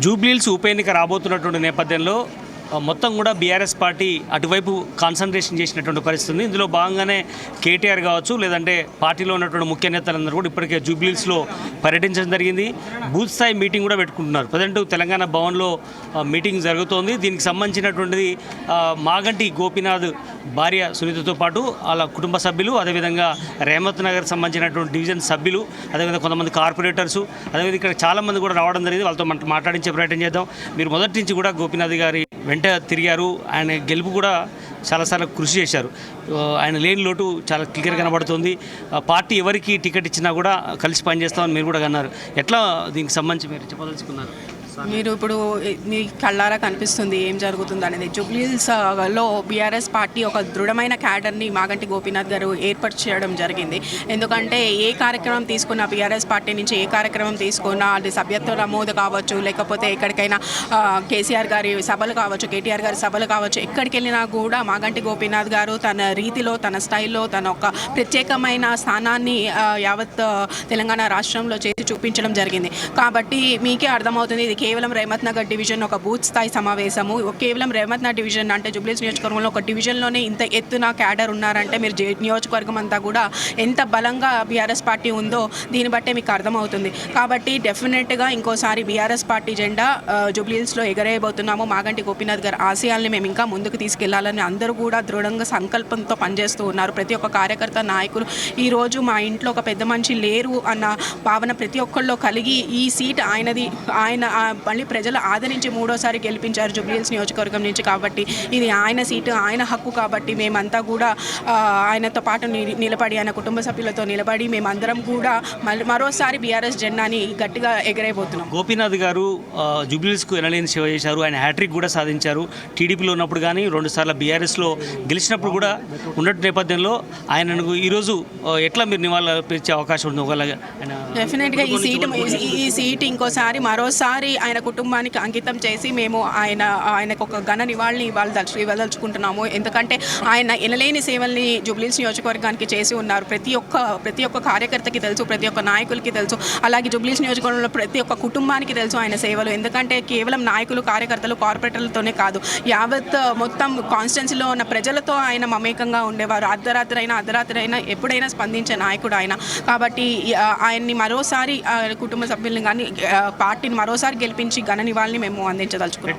జూబ్లీహిల్స్ ఉప ఎన్నిక రాబోతున్నటువంటి నేపథ్యంలో మొత్తం కూడా బీఆర్ఎస్ పార్టీ అటువైపు కాన్సన్ట్రేషన్ చేసినటువంటి పరిస్థితి ఉంది. ఇందులో భాగంగానే కేటీఆర్ కావచ్చు, లేదంటే పార్టీలో ఉన్నటువంటి ముఖ్య నేతలందరూ కూడా ఇప్పటికే జూబ్లీహిల్స్లో పర్యటించడం జరిగింది. బూత్ స్థాయి మీటింగ్ కూడా పెట్టుకుంటున్నారు. ప్రజెంట్ తెలంగాణ భవన్లో మీటింగ్ జరుగుతోంది. దీనికి సంబంధించినటువంటిది మాగంటి గోపీనాథ్ భార్య సునీతతో పాటు వాళ్ళ కుటుంబ సభ్యులు, అదేవిధంగా రేమత్ నగర్ సంబంధించినటువంటి డివిజన్ సభ్యులు, అదేవిధంగా కొంతమంది కార్పొరేటర్సు, అదేవిధంగా ఇక్కడ చాలామంది కూడా రావడం జరిగింది. వాళ్ళతో మాట్లాడించే ప్రయత్నం చేద్దాం. మీరు మొదటి నుంచి కూడా గోపీనాథ్ గారి వెంట తిరిగారు. ఆయన గెలుపు కూడా చాలాసార్లు కృషి చేశారు. ఆయన లేని లోటు చాలా క్లియర్ కనబడుతుంది. పార్టీ ఎవరికి టికెట్ ఇచ్చినా కూడా కలిసి పనిచేస్తామని మీరు కూడా అన్నారు. ఎట్లా దీనికి సంబంధించి మీరు చెప్పదలుచుకున్నారు? మీరు ఇప్పుడు మీ కళ్ళారా కనిపిస్తుంది ఏం జరుగుతుంది అనేది. జూబ్లీహిల్స్లో బీఆర్ఎస్ పార్టీ ఒక దృఢమైన క్యాడర్ని మాగంటి గోపీనాథ్ గారు ఏర్పాటు చేయడం జరిగింది. ఎందుకంటే ఏ కార్యక్రమం తీసుకున్నా, బీఆర్ఎస్ పార్టీ నుంచి ఏ కార్యక్రమం తీసుకున్నా, అది సభ్యత్వ నమోదు కావచ్చు, లేకపోతే ఎక్కడికైనా కేసీఆర్ గారి సభలు కావచ్చు, కేటీఆర్ గారి సభలు కావచ్చు, ఎక్కడికి వెళ్ళినా కూడా మాగంటి గోపీనాథ్ గారు తన రీతిలో, తన స్టైల్లో తన ఒక ప్రత్యేకమైన స్థానాన్ని యావత్ తెలంగాణ రాష్ట్రంలో చేసి చూపించడం జరిగింది. కాబట్టి మీకే అర్థమవుతుంది, ఇది కేవలం రేమత్ నగర్ డివిజన్ ఒక బూత్ స్థాయి సమావేశము. కేవలం రేమత్ నగర్ డివిజన్ అంటే జూబ్లీహిల్స్ నియోజకవర్గంలో ఒక డివిజన్లోనే ఇంత ఎత్తున క్యాడర్ ఉన్నారంటే మీరు నియోజకవర్గం అంతా కూడా ఎంత బలంగా బీఆర్ఎస్ పార్టీ ఉందో దీన్ని బట్టే మీకు అర్థమవుతుంది. కాబట్టి డెఫినెట్గా ఇంకోసారి బీఆర్ఎస్ పార్టీ జెండా జూబ్లీహిల్స్లో ఎగరేయబోతున్నాము. మాగంటి గోపీనాథ్ గారి ఆశయాల్ని మేము ఇంకా ముందుకు తీసుకెళ్లాలని అందరూ కూడా దృఢంగా సంకల్పంతో పనిచేస్తూ ఉన్నారు. ప్రతి ఒక్క కార్యకర్త, నాయకులు ఈరోజు మా ఇంట్లో ఒక పెద్ద మనిషి లేరు అన్న భావన ప్రతి ఒక్కళ్ళలో కలిగి ఈ సీట్ ఆయనది, ఆయన మళ్ళీ ప్రజలు ఆదరించి మూడోసారి గెలిపించారు జూబ్లీహిల్స్ నియోజకవర్గం నుంచి. కాబట్టి ఇది ఆయన సీటు, ఆయన హక్కు. కాబట్టి మేమంతా కూడా ఆయనతో పాటు నిలబడి, ఆయన కుటుంబ సభ్యులతో నిలబడి మేమందరం కూడా మరోసారి బీఆర్ఎస్ జెండాని గట్టిగా ఎగరేయబోతున్నాం. గోపీనాథ్ గారు జూబ్లీహిల్స్కు ఎనలేని సేవ చేశారు. ఆయన హ్యాట్రిక్ కూడా సాధించారు. టీడీపీలో ఉన్నప్పుడు కానీ 2 సార్లు బీఆర్ఎస్లో గెలిచినప్పుడు కూడా ఉన్నట్టు నేపథ్యంలో ఆయనను ఈరోజు ఎట్లా మీరు నివాళులర్పించే అవకాశం ఉంది? ఒకవేళ డెఫినెట్గా ఈ సీట్ ఇంకోసారి మరోసారి ఆయన కుటుంబానికి అంకితం చేసి మేము ఆయనకు ఒక ఘన నివాళిని ఇవ్వదలుచుకుంటున్నాము. ఎందుకంటే ఆయన ఎనలేని సేవల్ని జూబ్లీహిల్స్ నియోజకవర్గానికి చేసి ఉన్నారు. ప్రతి ఒక్క కార్యకర్తకి తెలుసు, ప్రతి ఒక్క నాయకులకి తెలుసు, అలాగే జూబ్లీహిల్స్ నియోజకవర్గంలో ప్రతి ఒక్క కుటుంబానికి తెలుసు ఆయన సేవలు. ఎందుకంటే కేవలం నాయకులు, కార్యకర్తలు, కార్పొరేటర్లతోనే కాదు, యావత్ మొత్తం కాన్స్టిట్యున్సీలో ఉన్న ప్రజలతో ఆయన మమేకంగా ఉండేవారు. అర్ధరాత్రి అయినా ఎప్పుడైనా స్పందించే నాయకుడు ఆయన. కాబట్టి ఆయన్ని మరోసారి కుటుంబ సభ్యుల్ని కానీ పార్టీని మరోసారి గెలిపించి ఘన నివాళిని మేము అందించదలుచుకున్నాం.